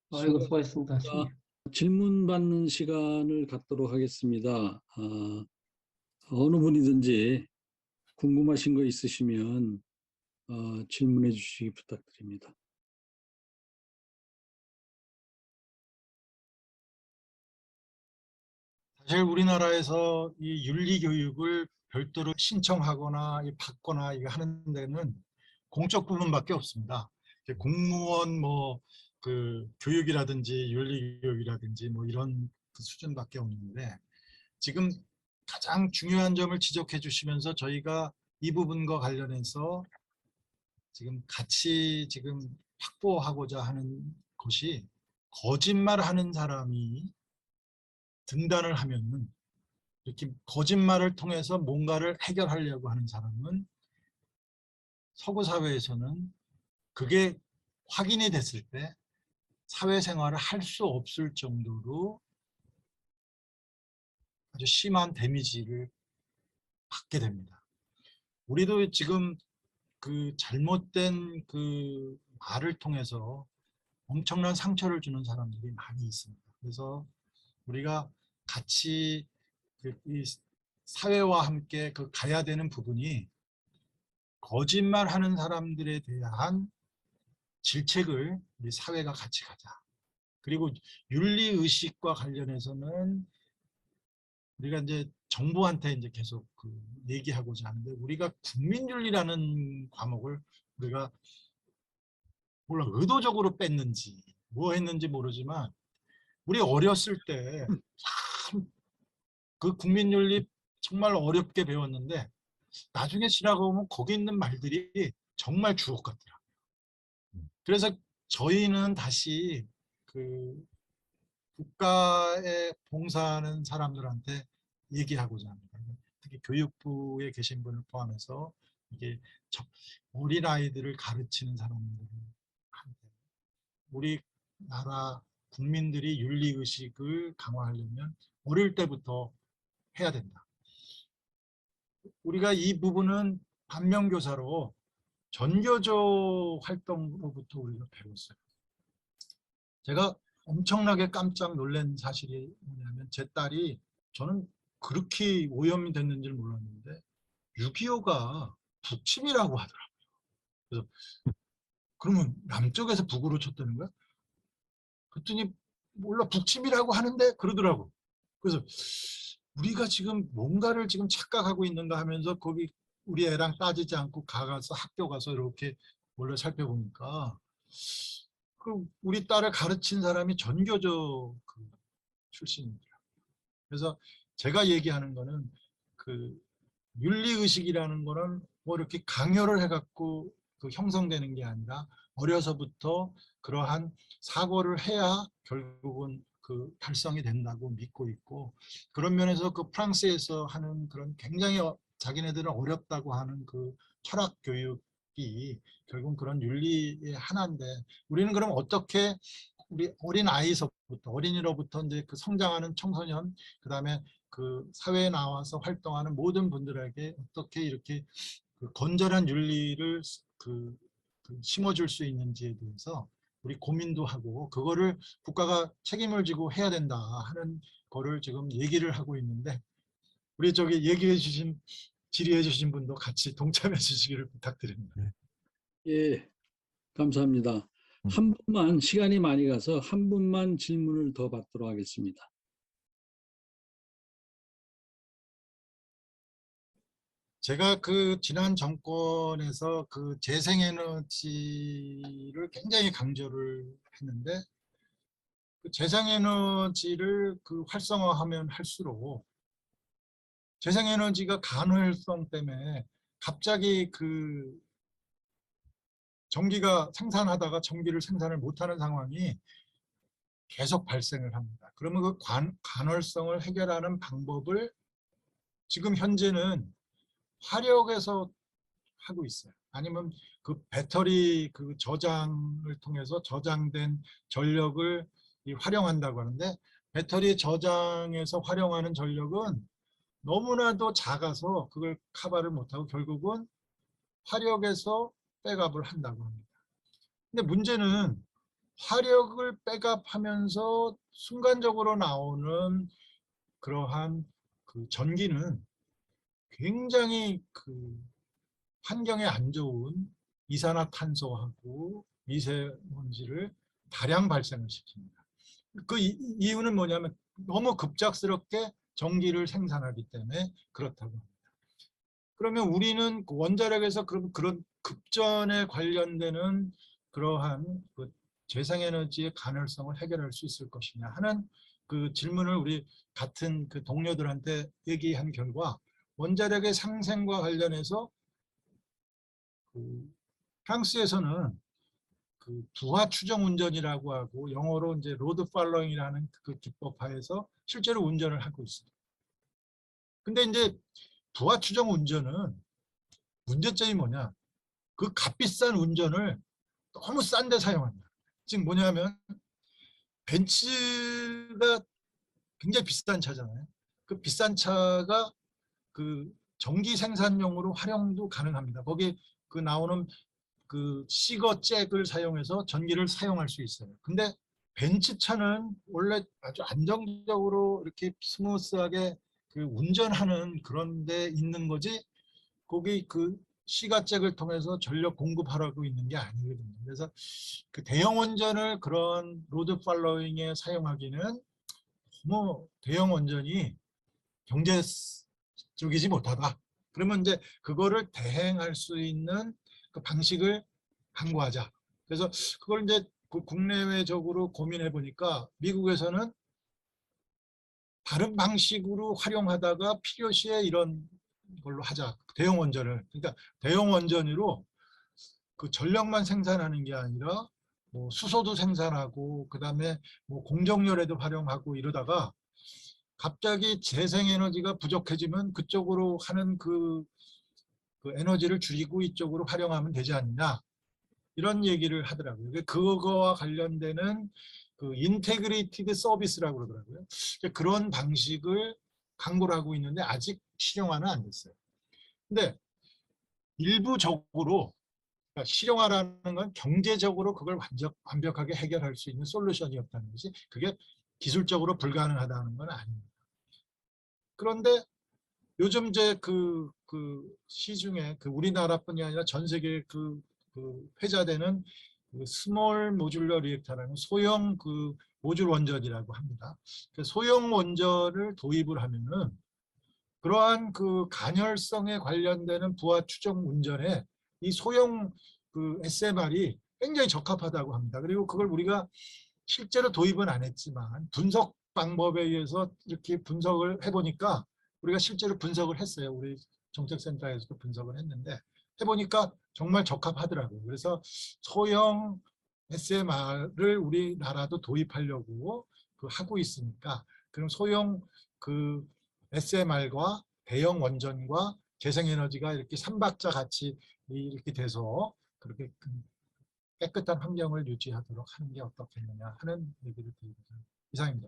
아이고, 수고하셨습니다, 수고하셨습니다. 선생님. 질문 받는 시간을 갖도록 하겠습니다. 어느 분이든지 궁금하신 거 있으시면 질문해 주시기 부탁드립니다. 사실 우리나라에서 이 윤리 교육을 별도로 신청하거나 받거나 이거 하는 데는 공적 부분밖에 없습니다. 공무원 그 교육이라든지 윤리 교육이라든지 이런 그 수준밖에 없는데, 지금 가장 중요한 점을 지적해 주시면서 저희가 이 부분과 관련해서 지금 같이 지금 확보하고자 하는 것이, 거짓말하는 사람이 등단을 하면은, 이렇게 거짓말을 통해서 뭔가를 해결하려고 하는 사람은 서구 사회에서는 그게 확인이 됐을 때 사회생활을 할 수 없을 정도로 아주 심한 데미지를 받게 됩니다. 우리도 지금 그 잘못된 그 말을 통해서 엄청난 상처를 주는 사람들이 많이 있습니다. 그래서 우리가 같이 이 사회와 함께 그 가야 되는 부분이, 거짓말하는 사람들에 대한 질책을 우리 사회가 같이 가자. 그리고 윤리의식과 관련해서는 우리가 이제 정부한테 이제 계속 그 얘기하고자 하는데, 우리가 국민윤리라는 과목을 우리가 몰라 의도적으로 뺐는지 뭐 했는지 모르지만, 우리 어렸을 때 참 그 국민윤리 정말 어렵게 배웠는데, 나중에 지나고 보면 거기 있는 말들이 정말 주옥 같더라고요. 그래서 저희는 다시 그 국가에 봉사하는 사람들한테 얘기하고자 합니다. 특히 교육부에 계신 분을 포함해서 이게 어린아이들을 가르치는 사람들한테, 우리나라 국민들이 윤리의식을 강화하려면 어릴 때부터 해야 된다. 우리가 이 부분은 반면교사로 전교조 활동으로부터 우리가 배웠어요. 제가 엄청나게 깜짝 놀란 사실이 뭐냐면, 제 딸이, 저는 그렇게 오염이 됐는지 몰랐는데 6.25가 북침이라고 하더라고요. 그래서 그러면 남쪽에서 북으로 쳤다는 거야? 그랬더니 몰라, 북침이라고 하는데 그러더라고. 그래서 우리가 지금 뭔가를 지금 착각하고 있는가 하면서 거기 우리 애랑 따지지 않고 가서 학교 가서 이렇게 몰래 살펴보니까, 그 우리 딸을 가르친 사람이 전교조 그 출신입니다. 그래서 제가 얘기하는 거는, 그 윤리의식이라는 거는 뭐 이렇게 강요를 해갖고 그 형성되는 게 아니라, 어려서부터 그러한 사고를 해야 결국은 그 달성이 된다고 믿고 있고, 그런 면에서 그 프랑스에서 하는 그런 굉장히 자기네들은 어렵다고 하는 그 철학 교육이 결국은 그런 윤리의 하나인데, 우리는 그럼 어떻게 우리 어린 아이서부터, 어린이로부터 이제 그 성장하는 청소년, 그다음에 그 사회에 나와서 활동하는 모든 분들에게 어떻게 이렇게 그 건전한 윤리를 심어줄 수 있는지에 대해서 우리 고민도 하고, 그거를 국가가 책임을 지고 해야 된다 하는 거를 지금 얘기를 하고 있는데, 우리 저기 얘기해 주신, 질의해 주신 분도 같이 동참해 주시기를 부탁드립니다. 예, 감사합니다. 한 분만, 시간이 많이 가서 한 분만 질문을 더 받도록 하겠습니다. 제가 그 지난 정권에서 그 재생에너지를 굉장히 강조를 했는데, 그 재생에너지를 그 활성화하면 할수록 재생에너지가 간헐성 때문에 갑자기 그 전기가 생산하다가 전기를 생산을 못하는 상황이 계속 발생을 합니다. 그러면 그 간헐성을 해결하는 방법을 지금 현재는 화력에서 하고 있어요. 아니면 그 배터리 그 저장을 통해서 저장된 전력을 활용한다고 하는데, 배터리 저장에서 활용하는 전력은 너무나도 작아서 그걸 커버를 못하고 결국은 화력에서 백업을 한다고 합니다. 근데 문제는 화력을 백업하면서 순간적으로 나오는 그러한 그 전기는 굉장히 그 환경에 안 좋은 이산화탄소하고 미세먼지를 다량 발생을 시킵니다. 그 이유는 뭐냐면 너무 급작스럽게 전기를 생산하기 때문에 그렇다고 합니다. 그러면 우리는 그 원자력에서 그런 급전에 관련되는 그러한 그 재생에너지의 가능성을 해결할 수 있을 것이냐 하는 그 질문을 우리 같은 그 동료들한테 얘기한 결과 원자력의 상생과 관련해서 그 프랑스에서는 그 부하 추정 운전이라고 하고 영어로 이제 로드 팔로잉이라는 그 기법 하에서 실제로 운전을 하고 있습니다. 근데 이제 부하 추정 운전은 문제점이 뭐냐? 그 값비싼 운전을 너무 싼 데 사용한다. 즉 뭐냐면 벤츠가 굉장히 비싼 차잖아요. 그 비싼 차가 그 전기 생산용으로 활용도 가능합니다. 거기 그 나오는 그 시거 잭을 사용해서 전기를 사용할 수 있어요. 근데 벤츠 차는 원래 아주 안정적으로 이렇게 스무스하게 그 운전하는 그런 데 있는 거지 거기 그 시가잭을 통해서 전력 공급하라고 있는 게 아니거든요. 그래서 그 대형 원전을 그런 로드 팔로잉에 사용하기는 너무 대형 원전이 경제적이지 못하다. 그러면 이제 그거를 대행할 수 있는 그 방식을 강구하자. 그래서 그걸 이제 국내외적으로 고민해 보니까 미국에서는 다른 방식으로 활용하다가 필요시에 이런 걸로 하자. 대형 원전을. 그러니까 대형 원전으로 그 전력만 생산하는 게 아니라 뭐 수소도 생산하고 그다음에 뭐 공정열에도 활용하고 이러다가 갑자기 재생에너지가 부족해지면 그쪽으로 하는 그 에너지를 줄이고 이쪽으로 활용하면 되지 않느냐 이런 얘기를 하더라고요. 그거와 관련되는 그 인테그레이티드 서비스라고 그러더라고요. 그런 방식을 강구를 하고 있는데 아직 실용화는 안 됐어요. 근데 일부적으로 그러니까 실용화라는 건 경제적으로 그걸 완벽하게 해결할 수 있는 솔루션이 없다는 것이 그게 기술적으로 불가능하다는 건 아닙니다. 그런데 요즘 이제 그 시중에 그 우리나라뿐이 아니라 전 세계 그 회자되는 그 스몰 모듈러 리액터라는 소형 그 모듈 원전이라고 합니다. 그 소형 원전을 도입을 하면은 그러한 그 간헐성에 관련되는 부하 추정 운전에 이 소형 그 SMR이 굉장히 적합하다고 합니다. 그리고 그걸 우리가 실제로 도입은 안 했지만 분석 방법에 의해서 이렇게 분석을 해보니까 우리가 실제로 분석을 했어요. 우리 정책센터에서도 분석을 했는데 해보니까 정말 적합하더라고요. 그래서 소형 SMR을 우리나라도 도입하려고 하고 있으니까 그럼 소형 그 SMR과 대형 원전과 재생에너지가 이렇게 삼박자 같이 이렇게 돼서 그렇게 깨끗한 환경을 유지하도록 하는 게 어떻겠느냐 하는 얘기를 드립니다. 이상입니다.